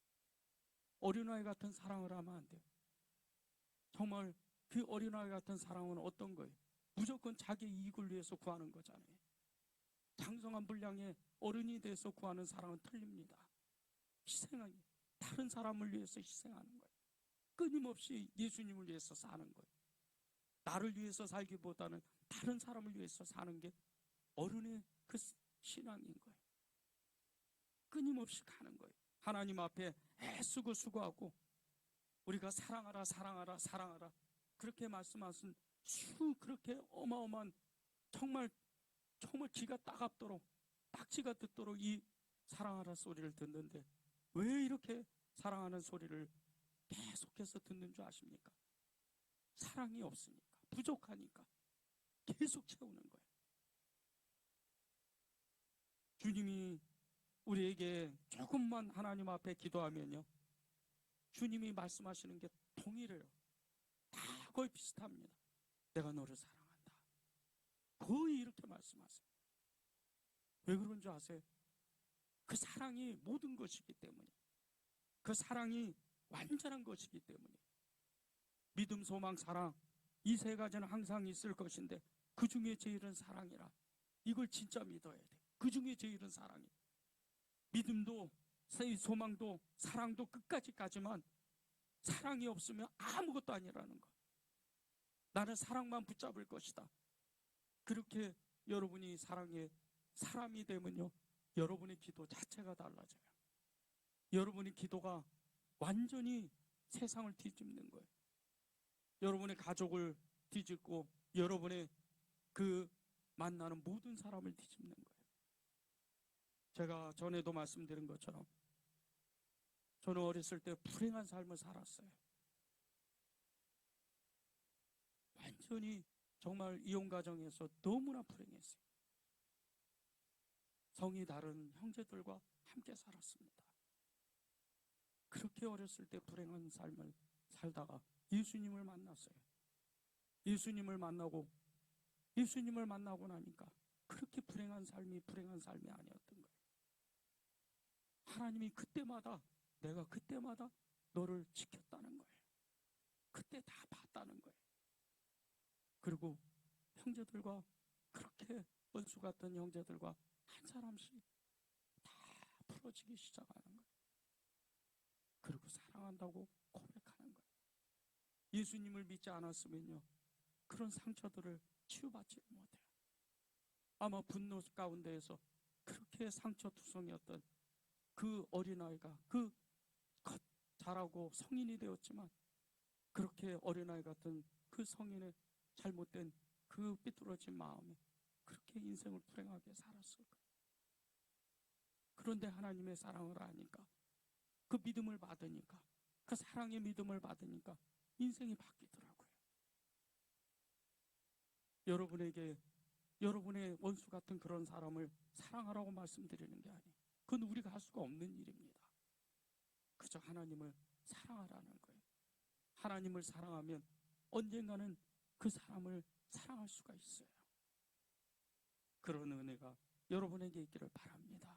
어린아이 같은 사랑을 하면 안 돼요. 정말 그 어린아이 같은 사랑은 어떤 거예요? 무조건 자기 이익을 위해서 구하는 거잖아요. 장성한 분량의 어른이 돼서 구하는 사랑은 틀립니다. 희생하기, 다른 사람을 위해서 희생하는 거예요. 끊임없이 예수님을 위해서 사는 거예요. 나를 위해서 살기보다는 다른 사람을 위해서 사는 게 어른의 그 신앙인 거예요. 끊임없이 가는 거예요. 하나님 앞에 애쓰고 수고하고 우리가 사랑하라 사랑하라 사랑하라 그렇게 말씀하신 그렇게 어마어마한 정말 귀가 따갑도록 딱지가 듣도록 이 사랑하라 소리를 듣는데 왜 이렇게 사랑하는 소리를 계속해서 듣는 줄 아십니까? 사랑이 없으니까, 부족하니까 계속 채우는 거예요. 주님이 우리에게 조금만 하나님 앞에 기도하면요, 주님이 말씀하시는 게 동일해요. 다 거의 비슷합니다. 내가 너를 사랑한다. 거의 이렇게 말씀하세요. 왜 그런 줄 아세요? 그 사랑이 모든 것이기 때문에, 그 사랑이 완전한 것이기 때문에. 믿음, 소망, 사랑, 이 세 가지는 항상 있을 것인데 그 중에 제일은 사랑이라. 이걸 진짜 믿어야 돼. 그 중에 제일은 사랑이. 믿음도 소망도 사랑도 끝까지 가지만 사랑이 없으면 아무것도 아니라는 거. 나는 사랑만 붙잡을 것이다. 그렇게 여러분이 사랑의 사람이 되면요, 여러분의 기도 자체가 달라져요. 여러분의 기도가 완전히 세상을 뒤집는 거예요. 여러분의 가족을 뒤집고 여러분의 그 만나는 모든 사람을 뒤집는 거예요. 제가 전에도 말씀드린 것처럼 저는 어렸을 때 불행한 삶을 살았어요. 완전히 정말 이혼 가정에서 너무나 불행했어요. 성이 다른 형제들과 함께 살았습니다. 그렇게 어렸을 때 불행한 삶을 살다가 예수님을 만났어요. 예수님을 만나고 나니까 그렇게 불행한 삶이 아니었던 거예요. 하나님이 내가 그때마다 너를 지켰다는 거예요. 그때 다 봤다는 거예요. 그리고 형제들과 그렇게 원수 같던 형제들과 한 사람씩 다 풀어지기 시작하는 거예요. 그리고 사랑한다고 고백하는 거예요. 예수님을 믿지 않았으면요, 그런 상처들을 치유받지 못해요. 아마 분노 가운데에서 그렇게 상처투성이었던 그 어린아이가 곧 자라고 성인이 되었지만, 그렇게 어린아이 같은 그 성인의 잘못된 그 삐뚤어진 마음에 그렇게 인생을 불행하게 살았을 거예요. 그런데 하나님의 사랑을 아니까, 그 믿음을 받으니까, 그 사랑의 믿음을 받으니까 인생이 바뀌더라고요. 여러분의 원수 같은 그런 사람을 사랑하라고 말씀드리는 게 아니에요. 그건 우리가 할 수가 없는 일입니다. 그저 하나님을 사랑하라는 거예요. 하나님을 사랑하면 언젠가는 그 사람을 사랑할 수가 있어요. 그런 은혜가 여러분에게 있기를 바랍니다.